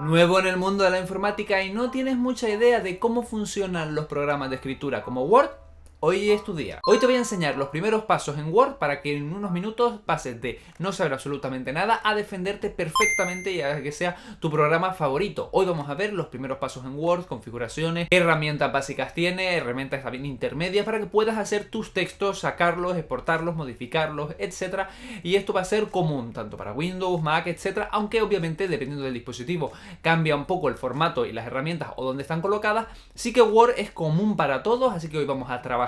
Nuevo en el mundo de la informática y no tienes mucha idea de cómo funcionan los programas de escritura como Word, hoy es tu día. Hoy te voy a enseñar los primeros pasos en Word para que en unos minutos pases de no saber absolutamente nada a defenderte perfectamente y a que sea tu programa favorito. Hoy vamos a ver los primeros pasos en Word, configuraciones, qué herramientas básicas tiene, herramientas también intermedias para que puedas hacer tus textos, sacarlos, exportarlos, modificarlos, etc. Y esto va a ser común tanto para Windows, Mac, etc. Aunque obviamente dependiendo del dispositivo cambia un poco el formato y las herramientas o dónde están colocadas. Sí que Word es común para todos, así que hoy vamos a trabajar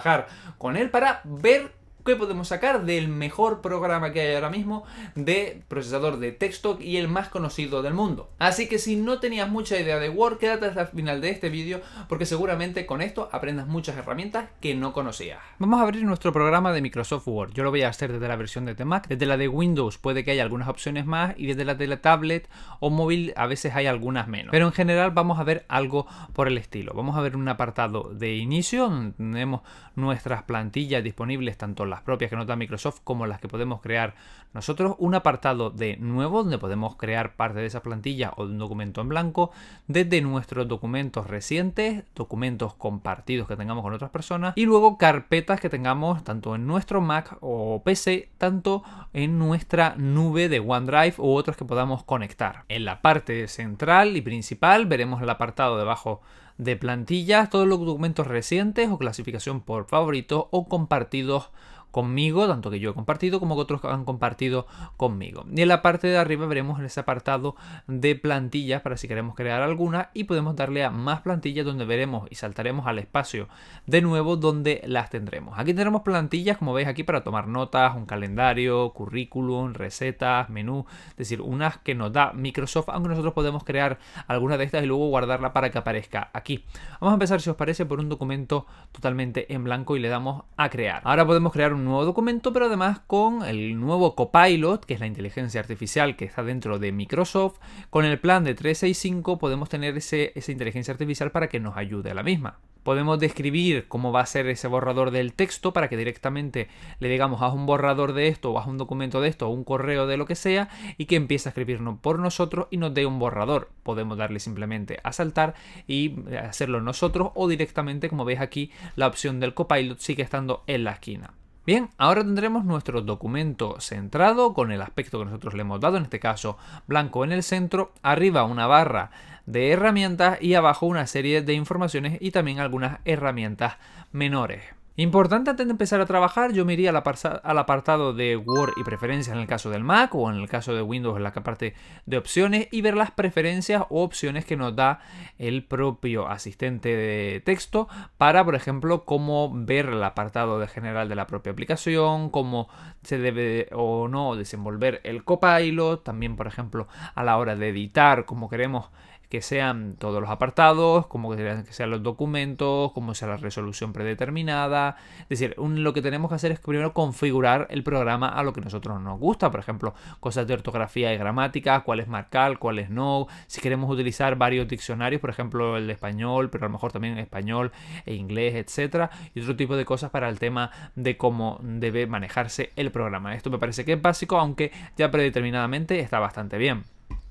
con él para ver qué podemos sacar del mejor programa que hay ahora mismo de procesador de texto y el más conocido del mundo. Así que si no tenías mucha idea de Word, quédate hasta el final de este vídeo porque seguramente con esto aprendas muchas herramientas que no conocías. Vamos a abrir nuestro programa de Microsoft Word. Yo lo voy a hacer desde la versión de Mac, desde la de Windows puede que haya algunas opciones más y desde la de la tablet o móvil a veces hay algunas menos. Pero en general vamos a ver algo por el estilo. Vamos a ver un apartado de inicio donde tenemos nuestras plantillas disponibles, tanto las propias que nos da Microsoft como las que podemos crear nosotros, un apartado de nuevo donde podemos crear parte de esa plantilla o de un documento en blanco, desde nuestros documentos recientes, documentos compartidos que tengamos con otras personas y luego carpetas que tengamos tanto en nuestro Mac o PC, tanto en nuestra nube de OneDrive u otros que podamos conectar. En la parte central y principal veremos el apartado debajo de plantillas, todos los documentos recientes o clasificación por favoritos o compartidos conmigo, tanto que yo he compartido como que otros han compartido conmigo. Y en la parte de arriba veremos ese apartado de plantillas para si queremos crear alguna y podemos darle a más plantillas donde veremos y saltaremos al espacio de nuevo donde las tendremos. Aquí tendremos plantillas como veis aquí para tomar notas, un calendario, currículum, recetas, menú, es decir, unas que nos da Microsoft, aunque nosotros podemos crear alguna de estas y luego guardarla para que aparezca aquí. Vamos a empezar, si os parece, por un documento totalmente en blanco y le damos a crear. Ahora podemos crear un nuevo documento, pero además con el nuevo Copilot, que es la inteligencia artificial que está dentro de Microsoft. Con el plan de 365 podemos tener esa inteligencia artificial para que nos ayude a la misma. Podemos describir cómo va a ser ese borrador del texto para que directamente le digamos haz un borrador de esto o haz un documento de esto o un correo de lo que sea y que empiece a escribirnos por nosotros y nos dé un borrador. Podemos darle simplemente a saltar y hacerlo nosotros o directamente, como veis aquí, la opción del Copilot sigue estando en la esquina. Bien, ahora tendremos nuestro documento centrado con el aspecto que nosotros le hemos dado, en este caso blanco en el centro, arriba una barra de herramientas y abajo una serie de informaciones y también algunas herramientas menores. Importante antes de empezar a trabajar, yo me iría al apartado de Word y preferencias en el caso del Mac o en el caso de Windows en la parte de opciones y ver las preferencias o opciones que nos da el propio asistente de texto para, por ejemplo, cómo ver el apartado de general de la propia aplicación, cómo se debe o no desenvolver el Copilot, también, por ejemplo, a la hora de editar, cómo queremos que sean todos los apartados, como que sean los documentos, como sea la resolución predeterminada. Es decir, lo que tenemos que hacer es primero configurar el programa a lo que a nosotros nos gusta. Por ejemplo, cosas de ortografía y gramática, cuáles marcar, cuáles no. Si queremos utilizar varios diccionarios, por ejemplo el de español, pero a lo mejor también español e inglés, etcétera. Y otro tipo de cosas para el tema de cómo debe manejarse el programa. Esto me parece que es básico, aunque ya predeterminadamente está bastante bien.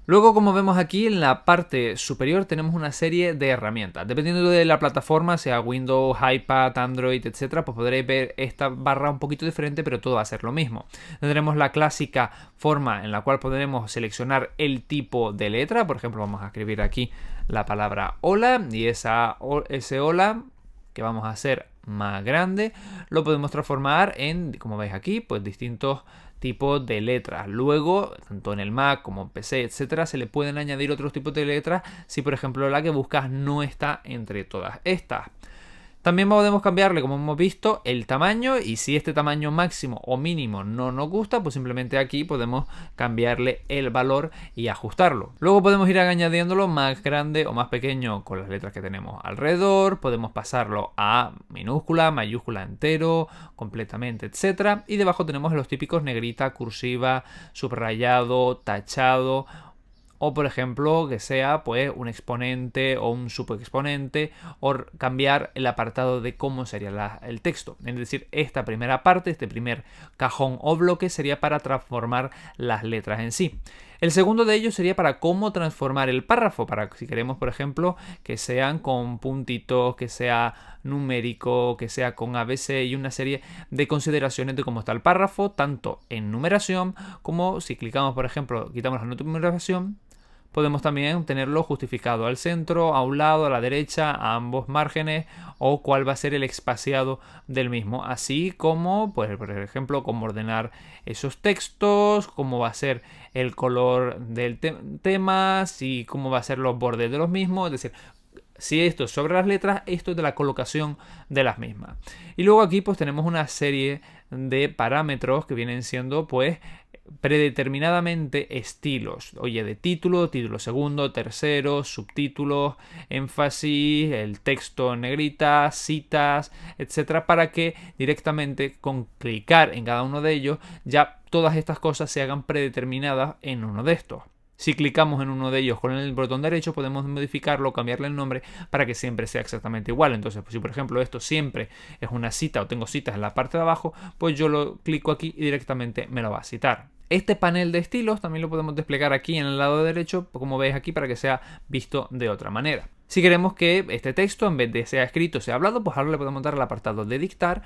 Luego, como vemos aquí, en la parte superior tenemos una serie de herramientas. Dependiendo de la plataforma, sea Windows, iPad, Android, etc., pues podréis ver esta barra un poquito diferente, pero todo va a ser lo mismo. Tendremos la clásica forma en la cual podremos seleccionar el tipo de letra. Por ejemplo, vamos a escribir aquí la palabra hola y ese hola que vamos a hacer más grande lo podemos transformar en, como veis aquí, pues distintos tipos de letras. Luego, tanto en el Mac como en PC, etcétera, se le pueden añadir otros tipos de letras si, por ejemplo, la que buscas no está entre todas estas. También podemos cambiarle, como hemos visto, el tamaño y si este tamaño máximo o mínimo no nos gusta, pues simplemente aquí podemos cambiarle el valor y ajustarlo. Luego podemos ir añadiéndolo más grande o más pequeño con las letras que tenemos alrededor. Podemos pasarlo a minúscula, mayúscula, entero, completamente, etcétera. Y debajo tenemos los típicos negrita, cursiva, subrayado, tachado. O por ejemplo que sea pues un exponente o un subexponente o cambiar el apartado de cómo sería el texto. Es decir, esta primera parte, este primer cajón o bloque sería para transformar las letras en sí. El segundo de ellos sería para cómo transformar el párrafo, para si queremos, por ejemplo, que sean con puntitos, que sea numérico, que sea con ABC y una serie de consideraciones de cómo está el párrafo, tanto en numeración como si clicamos, por ejemplo, quitamos la numeración, podemos también tenerlo justificado al centro, a un lado, a la derecha, a ambos márgenes o cuál va a ser el espaciado del mismo. Así como, pues, por ejemplo, cómo ordenar esos textos, cómo va a ser el color del tema, y cómo va a ser los bordes de los mismos. Es decir, si esto es sobre las letras, esto es de la colocación de las mismas. Y luego aquí pues tenemos una serie de parámetros que vienen siendo pues predeterminadamente estilos, oye, de título, título segundo, tercero, subtítulos, énfasis, el texto en negrita, citas, etcétera, para que directamente con clicar en cada uno de ellos ya todas estas cosas se hagan predeterminadas en uno de estos. Si clicamos en uno de ellos con el botón derecho, podemos modificarlo, cambiarle el nombre para que siempre sea exactamente igual. Entonces, pues, si por ejemplo esto siempre es una cita o tengo citas en la parte de abajo, pues yo lo clico aquí y directamente me lo va a citar. Este panel de estilos también lo podemos desplegar aquí en el lado derecho, como veis aquí, para que sea visto de otra manera. Si queremos que este texto, en vez de sea escrito, sea hablado, pues ahora le podemos dar al apartado de dictar,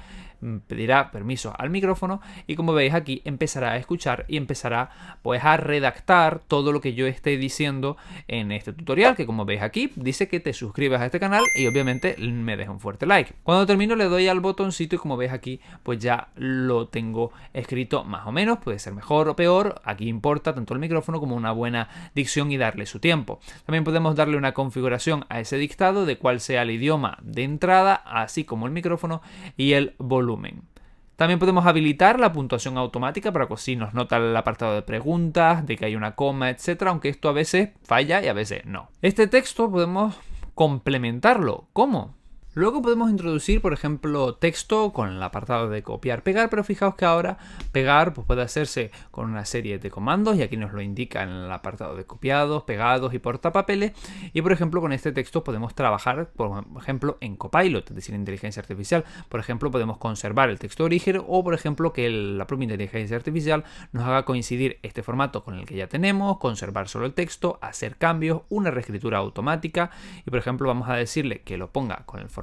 pedirá permiso al micrófono y como veis aquí empezará a escuchar y empezará pues a redactar todo lo que yo esté diciendo en este tutorial, que como veis aquí dice que te suscribas a este canal y obviamente me deja un fuerte like. Cuando termino le doy al botoncito y como veis aquí pues ya lo tengo escrito más o menos, puede ser mejor o peor, aquí importa tanto el micrófono como una buena dicción y darle su tiempo. También podemos darle una configuración a ese dictado de cuál sea el idioma de entrada, así como el micrófono y el volumen. También podemos habilitar la puntuación automática para que si nos nota el apartado de preguntas, de que hay una coma, etcétera, aunque esto a veces falla y a veces no. Este texto podemos complementarlo. ¿Cómo? Luego podemos introducir, por ejemplo, texto con el apartado de copiar, pegar, pero fijaos que ahora pegar pues, puede hacerse con una serie de comandos y aquí nos lo indica en el apartado de copiados, pegados y portapapeles. Y por ejemplo, con este texto podemos trabajar, por ejemplo, en Copilot, es decir, inteligencia artificial. Por ejemplo, podemos conservar el texto de origen o, por ejemplo, que la propia inteligencia artificial nos haga coincidir este formato con el que ya tenemos, conservar solo el texto, hacer cambios, una reescritura automática y, por ejemplo, vamos a decirle que lo ponga con el formato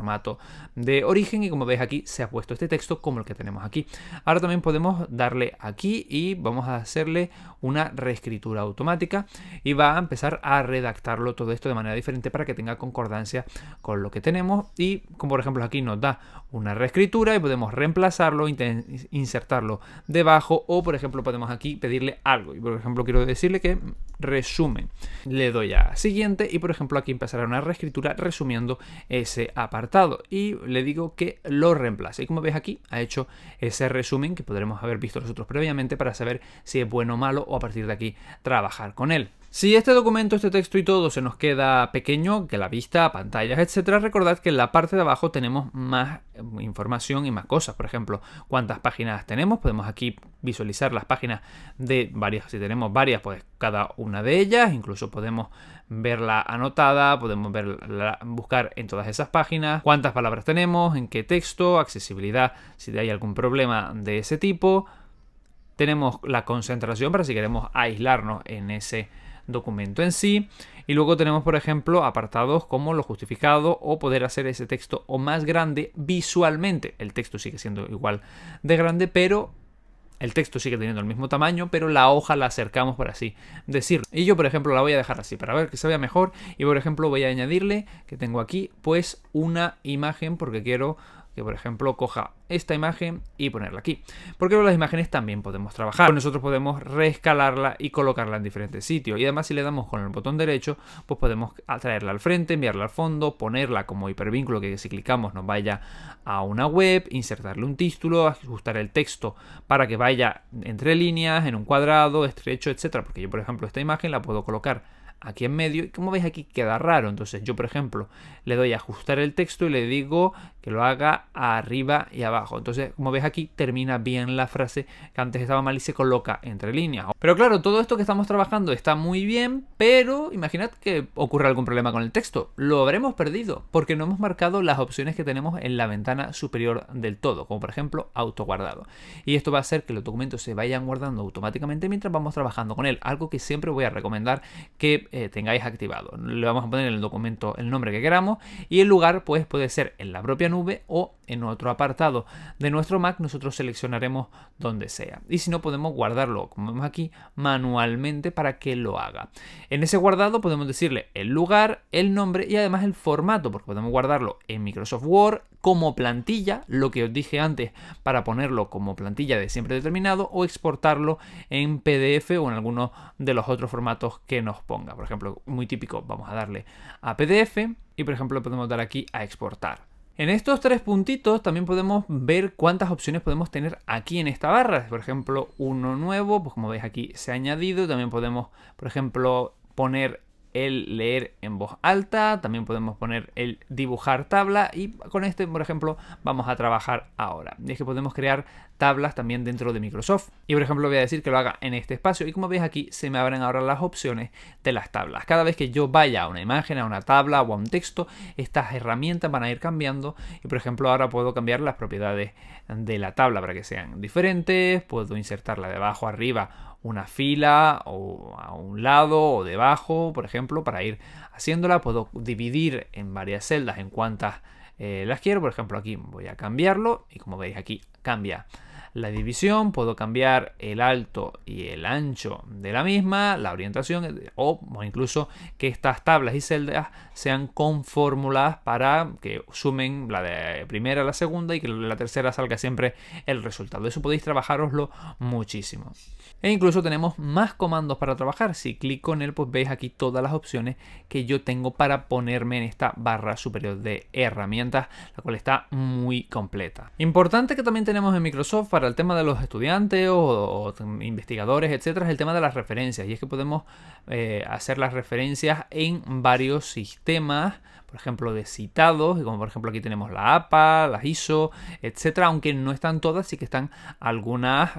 de origen y como veis aquí se ha puesto este texto como el que tenemos aquí. Ahora también podemos darle aquí y vamos a hacerle una reescritura automática y va a empezar a redactarlo todo esto de manera diferente para que tenga concordancia con lo que tenemos y como por ejemplo aquí nos da una reescritura y podemos reemplazarlo, insertarlo debajo o por ejemplo podemos aquí pedirle algo y por ejemplo quiero decirle que resumen. Le doy a siguiente y por ejemplo aquí empezará una reescritura resumiendo ese apartado y le digo que lo reemplace y como ves aquí ha hecho ese resumen que podremos haber visto nosotros previamente para saber si es bueno o malo o a partir de aquí trabajar con él. Si este documento, este texto y todo se nos queda pequeño, que la vista, pantallas, etcétera, recordad que en la parte de abajo tenemos más información y más cosas. Por ejemplo, cuántas páginas tenemos. Podemos aquí visualizar las páginas de varias. Si tenemos varias, pues cada una de ellas. Incluso podemos verla anotada, podemos buscar en todas esas páginas. Cuántas palabras tenemos, en qué texto, accesibilidad, si hay algún problema de ese tipo. Tenemos la concentración para si queremos aislarnos en ese documento en sí y luego tenemos por ejemplo apartados como lo justificado o poder hacer ese texto o más grande visualmente. El texto sigue siendo igual de grande pero el texto sigue teniendo el mismo tamaño, pero la hoja la acercamos, por así decirlo. Y yo, por ejemplo, la voy a dejar así para ver que se vea mejor. Y, por ejemplo, voy a añadirle que tengo aquí, pues, una imagen porque quiero que, por ejemplo, coja esta imagen y ponerla aquí. Porque con las imágenes también podemos trabajar. Nosotros podemos reescalarla y colocarla en diferentes sitios. Y además, si le damos con el botón derecho, pues podemos traerla al frente, enviarla al fondo, ponerla como hipervínculo que si clicamos nos vaya a una web, insertarle un título, ajustar el texto para que vaya entre líneas, en un cuadrado, estrecho, etcétera. Porque yo, por ejemplo, esta imagen la puedo colocar aquí en medio y como veis aquí queda raro. Entonces yo, por ejemplo, le doy a ajustar el texto y le digo que lo haga arriba y abajo. Entonces, como ves aquí, termina bien la frase que antes estaba mal y se coloca entre líneas. Pero claro, todo esto que estamos trabajando está muy bien, pero imaginad que ocurre algún problema con el texto. Lo habremos perdido porque no hemos marcado las opciones que tenemos en la ventana superior del todo, como por ejemplo autoguardado. Y esto va a hacer que los documentos se vayan guardando automáticamente mientras vamos trabajando con él, algo que siempre voy a recomendar que tengáis activado. Le vamos a poner en el documento el nombre que queramos y el lugar pues puede ser en la propia nube o en otro apartado de nuestro Mac. Nosotros seleccionaremos donde sea y si no podemos guardarlo, como vemos aquí, manualmente para que lo haga. En ese guardado podemos decirle el lugar, el nombre y además el formato, porque podemos guardarlo en Microsoft Word como plantilla, lo que os dije antes, para ponerlo como plantilla de siempre determinado, o exportarlo en PDF o en alguno de los otros formatos que nos ponga. Por ejemplo, muy típico, vamos a darle a PDF y por ejemplo podemos dar aquí a exportar. En estos tres puntitos también podemos ver cuántas opciones podemos tener aquí en esta barra. Por ejemplo, uno nuevo, pues como veis aquí se ha añadido. También podemos, por ejemplo, poner el leer en voz alta, también podemos poner el dibujar tabla y con este, por ejemplo, vamos a trabajar ahora. Y es que podemos crear tablas también dentro de Microsoft. Y por ejemplo voy a decir que lo haga en este espacio y como veis aquí se me abren ahora las opciones de las tablas. Cada vez que yo vaya a una imagen, a una tabla o a un texto, estas herramientas van a ir cambiando y por ejemplo ahora puedo cambiar las propiedades de la tabla para que sean diferentes, puedo insertarla de abajo a arriba una fila o a un lado o debajo, por ejemplo, para ir haciéndola. Puedo dividir en varias celdas en cuantas las quiero. Por ejemplo, aquí voy a cambiarlo y como veis aquí cambia la división. Puedo cambiar el alto y el ancho de la misma, la orientación o incluso que estas tablas y celdas sean con fórmulas para que sumen la de primera a la segunda y que la tercera salga siempre el resultado. Eso podéis trabajároslo muchísimo. E incluso tenemos más comandos para trabajar. Si clico en él, pues veis aquí todas las opciones que yo tengo para ponerme en esta barra superior de herramientas, la cual está muy completa. Importante que también tenemos en Microsoft para el tema de los estudiantes o investigadores, etcétera, es el tema de las referencias. Y es que podemos hacer las referencias en varios sistemas, por ejemplo, de citados, como por ejemplo aquí tenemos la APA, las ISO, etcétera, aunque no están todas, sí que están algunas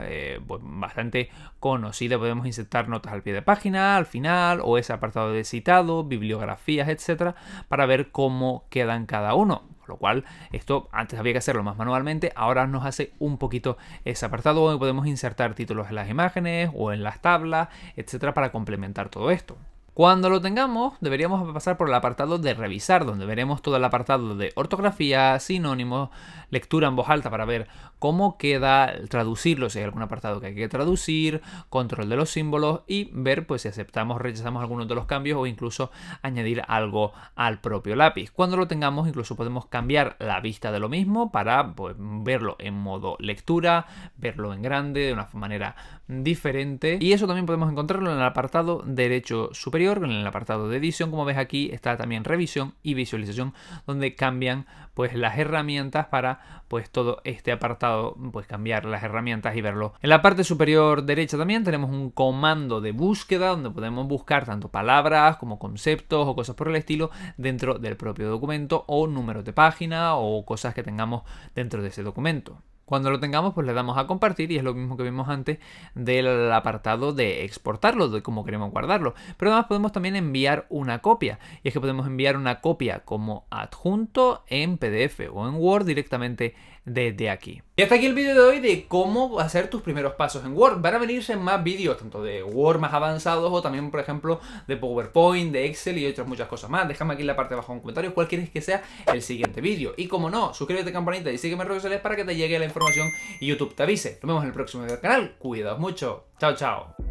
pues bastante conocidas. Podemos insertar notas al pie de página, al final, o ese apartado de citado, bibliografías, etcétera, para ver cómo quedan cada uno. Con lo cual, esto antes había que hacerlo más manualmente, ahora nos hace un poquito ese apartado donde podemos insertar títulos en las imágenes o en las tablas, etcétera, para complementar todo esto. Cuando lo tengamos, deberíamos pasar por el apartado de revisar, donde veremos todo el apartado de ortografía, sinónimos, lectura en voz alta para ver cómo queda, traducirlo si hay algún apartado que hay que traducir, control de los símbolos y ver pues si aceptamos o rechazamos algunos de los cambios o incluso añadir algo al propio lápiz. Cuando lo tengamos, incluso podemos cambiar la vista de lo mismo para pues, verlo en modo lectura, verlo en grande de una manera diferente, y eso también podemos encontrarlo en el apartado derecho superior, en el apartado de edición. Como ves aquí está también revisión y visualización, donde cambian pues las herramientas para pues todo este apartado, pues cambiar las herramientas y verlo. En la parte superior derecha también tenemos un comando de búsqueda donde podemos buscar tanto palabras como conceptos o cosas por el estilo dentro del propio documento, o números de página o cosas que tengamos dentro de ese documento. Cuando lo tengamos, pues le damos a compartir y es lo mismo que vimos antes del apartado de exportarlo, de cómo queremos guardarlo. Pero además podemos también enviar una copia. Y es que podemos enviar una copia como adjunto en PDF o en Word directamente desde aquí. Y hasta aquí el vídeo de hoy de cómo hacer tus primeros pasos en Word. Van a venirse más vídeos, tanto de Word más avanzados o también, por ejemplo, de PowerPoint, de Excel y otras muchas cosas más. Déjame aquí en la parte de abajo en comentarios cuál quieres que sea el siguiente vídeo. Y como no, suscríbete, campanita y sígueme en redes sociales para que te llegue la información y YouTube te avise. Nos vemos en el próximo video del canal. Cuidaos mucho. Chao, chao.